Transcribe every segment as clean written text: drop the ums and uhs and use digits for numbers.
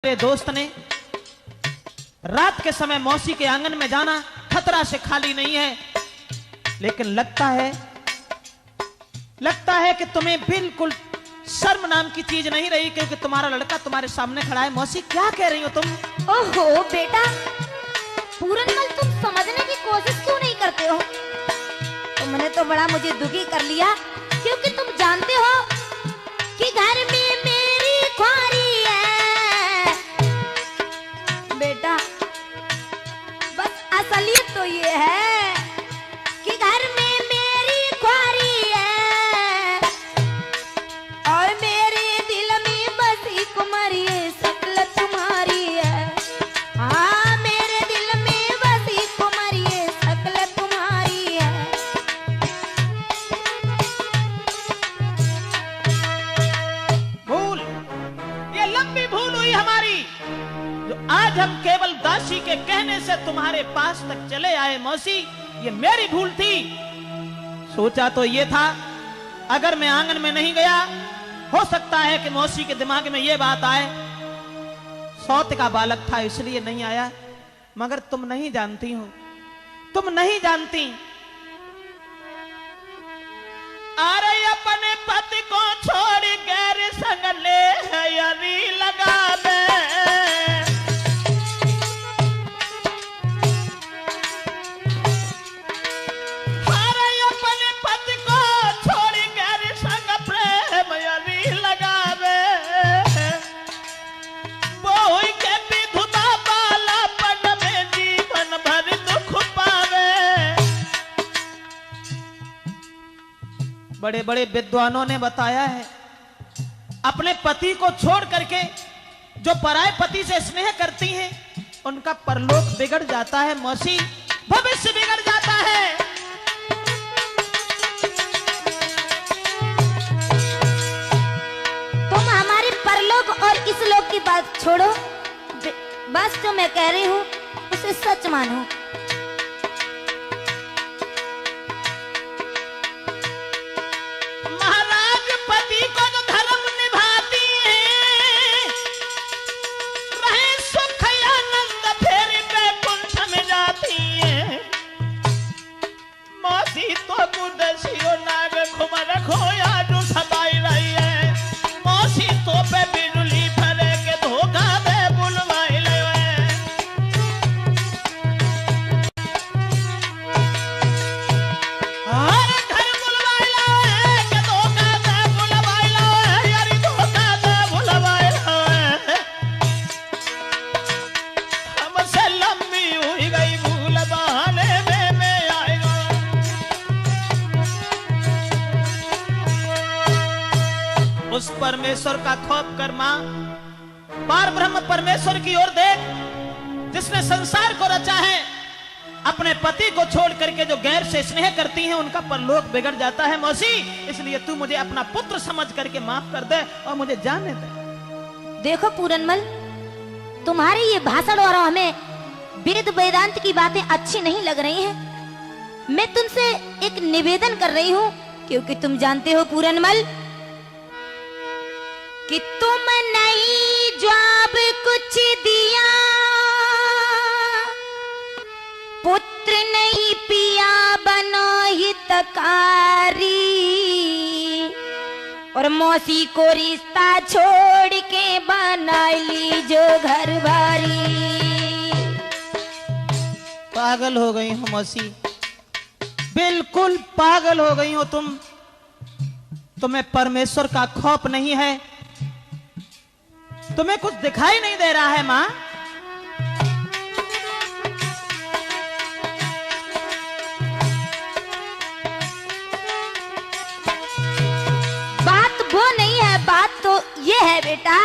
मेरे दोस्त ने रात के समय मौसी के आंगन में जाना खतरा से खाली नहीं है, लेकिन लगता है कि तुम्हें बिल्कुल शर्म नाम की चीज नहीं रही, क्योंकि तुम्हारा लड़का तुम्हारे सामने खड़ा है। मौसी क्या कह रही हो तुम? ओहो बेटा, पूरनमल तुम समझने की कोशिश क्यों नहीं करते हो? तुमने तो बड़ा मुझे दुखी कर लिया, क्योंकि तुम जानते हो कि घर में मेरी ख्वारी है। बेटा बस असलियत तो ये है कि घर में मेरी ख्वारी है और मेरे दिल में बसी कुमारी शक्ल तुम्हारी है। हाँ, मेरे दिल में बसी कुमारी शक्ल तुम्हारी है। भूल, ये लंबी भूल हुई हमारी, जो आज हम केवल दासी के कहने से तुम्हारे पास तक चले आए। मौसी, ये मेरी भूल थी। सोचा तो ये था, अगर मैं आंगन में नहीं गया, हो सकता है कि मौसी के दिमाग में ये बात आए, सौत का बालक था इसलिए नहीं आया। मगर तुम नहीं जानती हो, तुम नहीं जानती। अरे अपने पति को छोड़ गैर संग ले हरी लगा दे। अरे अपने पति को छोड़ गैर संग प्रेम हरी लगा दे। वो के विधुता बालापन में जीवन भर दुख पावे। बड़े बड़े विद्वानों ने बताया है, अपने पति को छोड़ करके जो पराये पति से स्नेह करती हैं, उनका परलोक बिगड़ जाता है। मौसी, भविष्य बिगड़ जाता है। तुम हमारे परलोक और इस लोक की बात छोड़ो, बस जो मैं कह रही हूँ उसे सच मानो। महाराज पति को जो धर्म निभाती है, रहे सुख आनंद फिर बैकुंठ में जाती है। मौसी तो गुदसियो नाग घुमर खोया जो सदाई रही है। मौसी तो पे बिजली फरे के धोखा दे बुलवाई ले। हर घर बुलवाई ले के धोखा दे बुलवाई ले, यारी धोखा दे बुलवाई ले। हमसे लंबी हुई गई भूल, बहाने में मैं आएगा। उस परमेश्वर का खौफ कर मां, पार ब्रह्म परमेश्वर की ओर देख, जिसने संसार को रचा है। अपने पति को छोड़ करके जो गैर से स्नेह करती हैं, उनका परलोक बिगड़ जाता है। मौसी, इसलिए तू मुझे अपना पुत्र समझ करके माफ कर दे और मुझे जाने दे। देखो पूरनमल, तुम्हारे ये भाषण और हमें वेद वेदांत की बातें अच्छी नहीं लग रही हैं। मैं तुमसे एक निवेदन कर रही हूँ, क्योंकि तुम जानते हो पूरनमल कि तुम नहीं जवाब कुछ दिया, पुत्र नहीं पिया बनो हितकारी, और मौसी को रिश्ता छोड़ के बना ली जो घर बारी। पागल हो गई हो मौसी, बिल्कुल पागल हो गई हो तुम। तुम्हें परमेश्वर का खौफ नहीं है, तुम्हें कुछ दिखाई नहीं दे रहा है मां। बात वो नहीं है, बात तो ये है बेटा,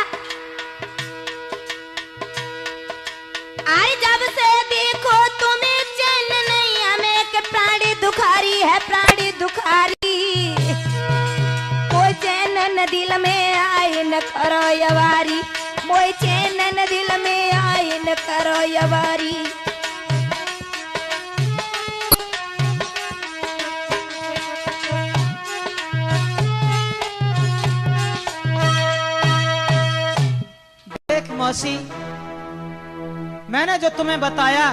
अरे जब से देखो तुम्हें चैन नहीं, हमें के प्राणी दुखारी है, प्राणी दुखारी। कोई चैन न दिल में आए न करो यवारी, कोई चैन न दिल में आए न करो यवारी। मौसी, मैंने जो तुम्हें बताया,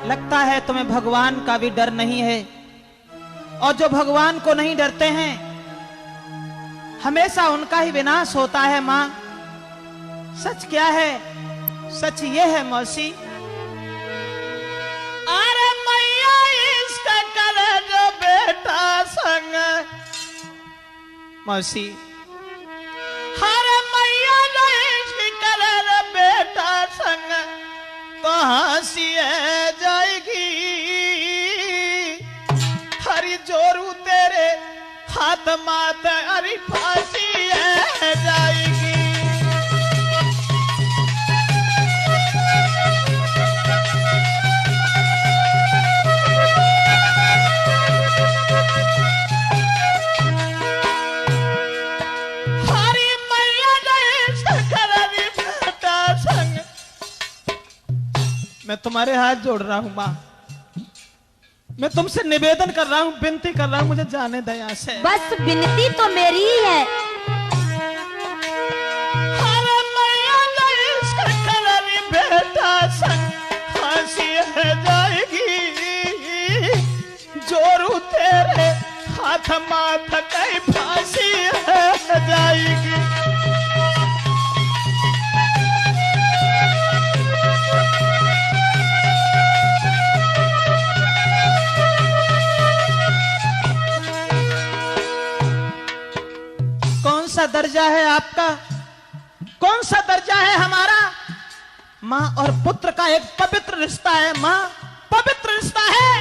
लगता है तुम्हें भगवान का भी डर नहीं है। और जो भगवान को नहीं डरते हैं, हमेशा उनका ही विनाश होता है। मां, सच क्या है? सच ये है मौसी, अरे मैया इसका करे जो बेटा संग। मौसी, अरे मैया जो इसकी करे जो बेटा संग, तो हंसी जाएगी। हरी जोरू तेरे हाथ मात, हरी फांसी जाएगी। मैं तुम्हारे हाथ जोड़ रहा हूं मां, मैं तुमसे निवेदन कर रहा हूं, विनती कर रहा हूं, मुझे जाने दया से। बस विनती तो मेरी ही है। अरे मैया इसका कलरी बेटा संग, फांसी जाएगी। जोरू तेरे हाथ माथ कई फांसी जाएगी। कौन सा दर्जा है आपका, कौन सा दर्जा है हमारा? मां और पुत्र का एक पवित्र रिश्ता है मां, पवित्र रिश्ता है।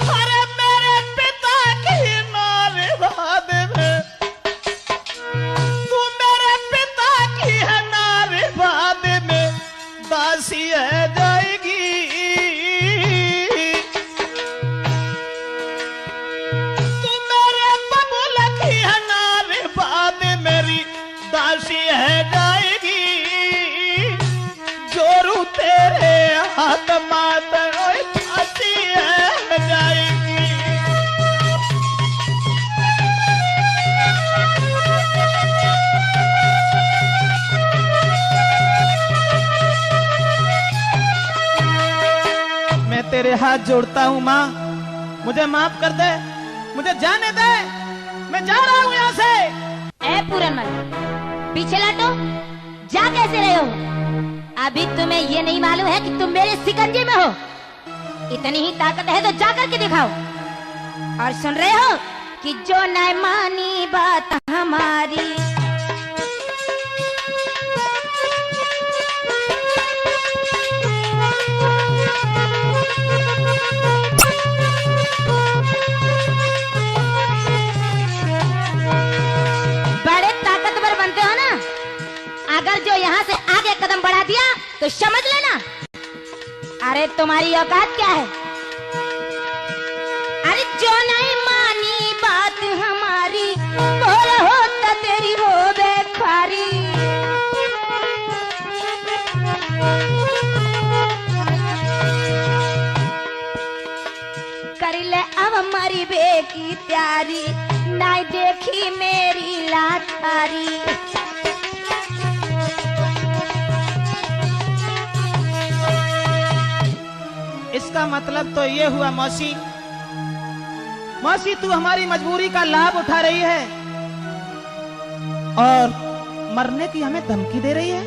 अरे मेरे पिता की नारीवाद में, तू मेरे पिता की है नारीवाद में, दासी है जाएगी। दासी है जाएगी। जोरू तेरे हाथ मात फांसी है जाएगी। मैं तेरे हाथ जोड़ता हूं मां, मुझे माफ कर दे, मुझे जाने दे, मैं जा रहा हूं यहां से। ए पूरनमल, पीछे लौटो, जा कैसे रहे हो? अभी तुम्हें ये नहीं मालूम है कि तुम मेरे सिकंजे में हो? इतनी ही ताकत है तो जा करके दिखाओ। और सुन रहे हो कि जो न मानी बात हमारी, अगर जो यहाँ से आगे कदम बढ़ा दिया तो समझ लेना, अरे तुम्हारी औकात क्या है? अरे जो नहीं मानी बात हमारी, बोल होता तेरी हो बेखारी। कर ले अब हमारी बे की तैयारी, ना देखी मेरी लाचारी। इसका मतलब तो ये हुआ मौसी, मौसी तू हमारी मजबूरी का लाभ उठा रही है और मरने की हमें धमकी दे रही है।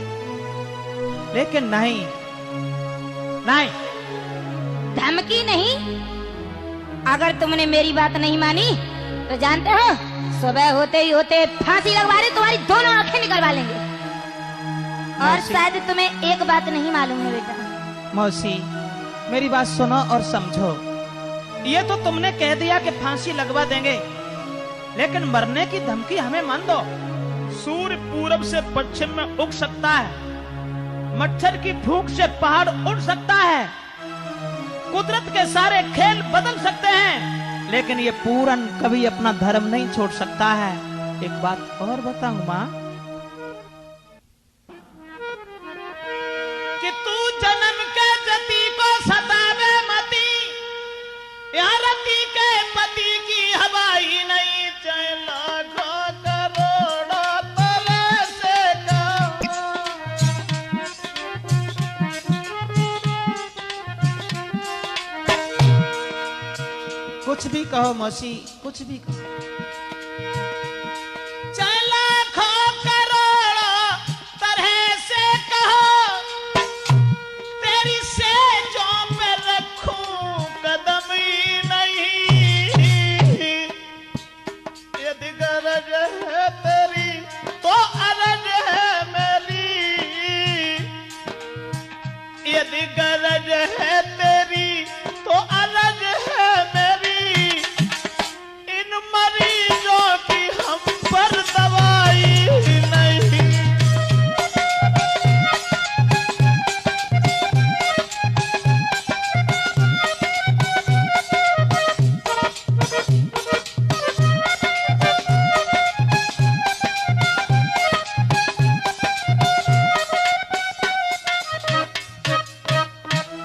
लेकिन नहीं नहीं, धमकी नहीं। अगर तुमने मेरी बात नहीं मानी तो जानते हो, सुबह होते ही होते फांसी लगवा रहे, तुम्हारी दोनों आंखें निकलवा लेंगे। और शायद तुम्हें एक बात नहीं मालूम है बेटा। मौसी मेरी बात सुनो और समझो, ये तो तुमने कह दिया कि फांसी लगवा देंगे, लेकिन मरने की धमकी हमें मान दो। सूर्य पूरब से पश्चिम में उग सकता है, मच्छर की फूंक से पहाड़ उड़ सकता है, कुदरत के सारे खेल बदल सकते हैं, लेकिन ये पूरन कभी अपना धर्म नहीं छोड़ सकता है। एक बात और बताऊं मां, कि तू जन्म के जति को सतावे मती, या रति के पति की हवाई नहीं, चाहे लाखों करोड़ों तले से का। भी कहो मौसी, कुछ भी कहो। चाहे लाखों करोड़ों तरह से कहो, तेरी सेजों पे रखूं कदम ही नहीं। यदि गरज है तेरी तो अरज है मेरी, यदि गरज है तेरी तो अरज है मेरी। इन मरीजों की हम पर दवाई नहीं।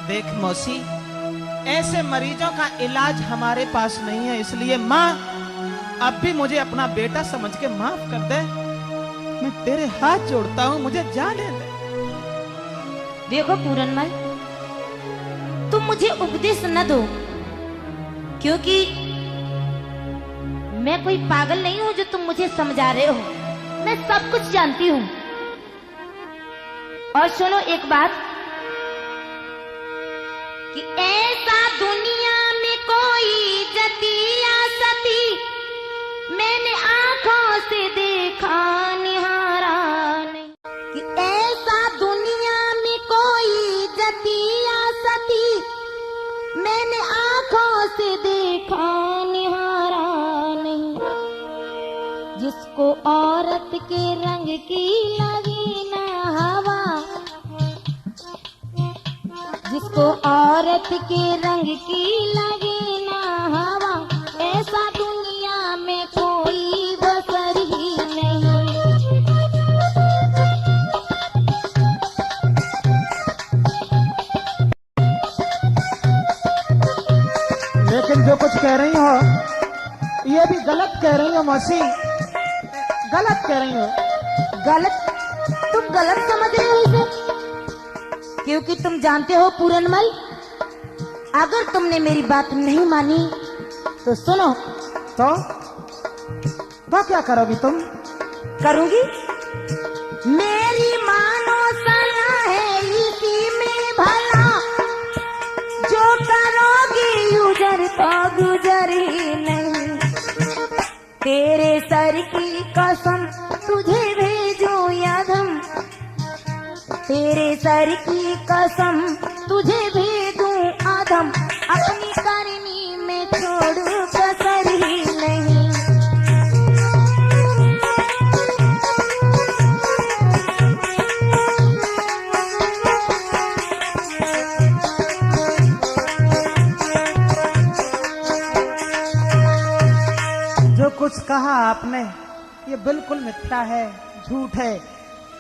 देख मौसी, ऐसे मरीजों का इलाज हमारे पास नहीं है, इसलिए माँ अब भी मुझे अपना बेटा समझ के माफ कर दे। मैं तेरे हाथ जोड़ता हूँ, मुझे जाने दे। देखो पूरनमल, तुम मुझे उपदेश न दो, क्योंकि मैं कोई पागल नहीं हूं जो तुम मुझे समझा रहे हो। मैं सब कुछ जानती हूँ। और सुनो एक बात, कि ऐसा दुनिया में कोई जतिया सती मैंने आंखों से देखा निहारा नहीं। कि ऐसा दुनिया में कोई जतिया सती मैंने आंखों से देखा निहारा नहीं। जिसको औरत के रंग की लगी ना हवा, जिसको औरत के रंग की लगे ना हवा, ऐसा दुनिया में कोई बसर ही नहीं। लेकिन जो कुछ कह रही हो ये भी गलत कह रही हो मौसी, गलत कह रही हो। गलत? तुम गलत समझ रहे हो इसे? क्योंकि तुम जानते हो पूरनमल, अगर तुमने मेरी बात नहीं मानी तो सुनो। तो क्या करोगी तुम? करूंगी? मेरी मानो सलाह है इसी में भला, जो करोगी गुजर तो गुजर ही नहीं। तेरे सर की कसम तुझे भेजूं यादम, तेरे सर की कसम तुझे भेजूं आदम, अपनी करनी में छोड़ कसर ही नहीं। जो कुछ कहा आपने ये बिल्कुल मिथ्या है, झूठ है।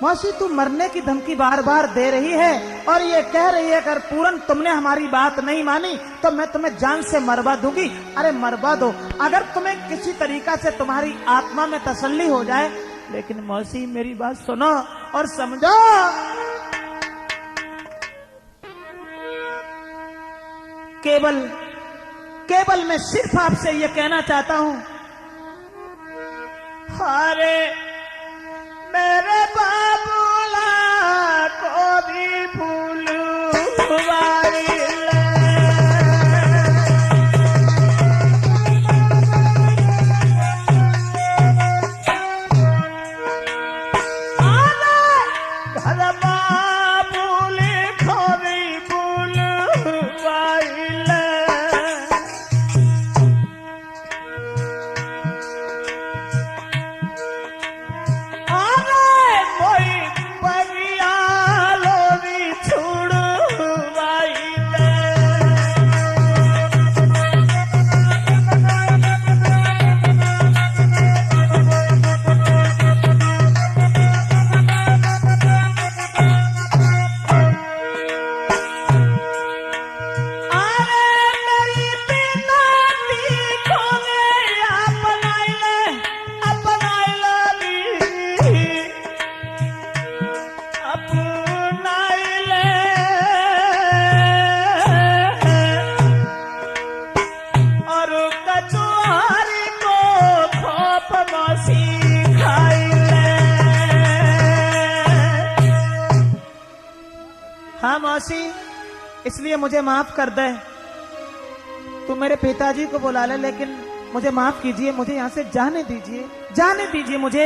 मौसी तू मरने की धमकी बार बार दे रही है और ये कह रही है अगर पूरन तुमने हमारी बात नहीं मानी तो मैं तुम्हें जान से मरवा दूंगी। अरे मरवा दो, अगर तुम्हें किसी तरीका से तुम्हारी आत्मा में तसल्ली हो जाए। लेकिन मौसी मेरी बात सुनो और समझो, केवल मैं सिर्फ आपसे ये कहना चाहता हूं, अरे मेरे बाबूला को भी भूलवाई ले। घर बाबूले को भी भूलवाई ले। मौसी, इसलिए मुझे माफ कर दे। तू मेरे पिताजी को बुला ले, लेकिन मुझे माफ कीजिए, मुझे यहाँ से जाने दीजिए, जाने दीजिए मुझे।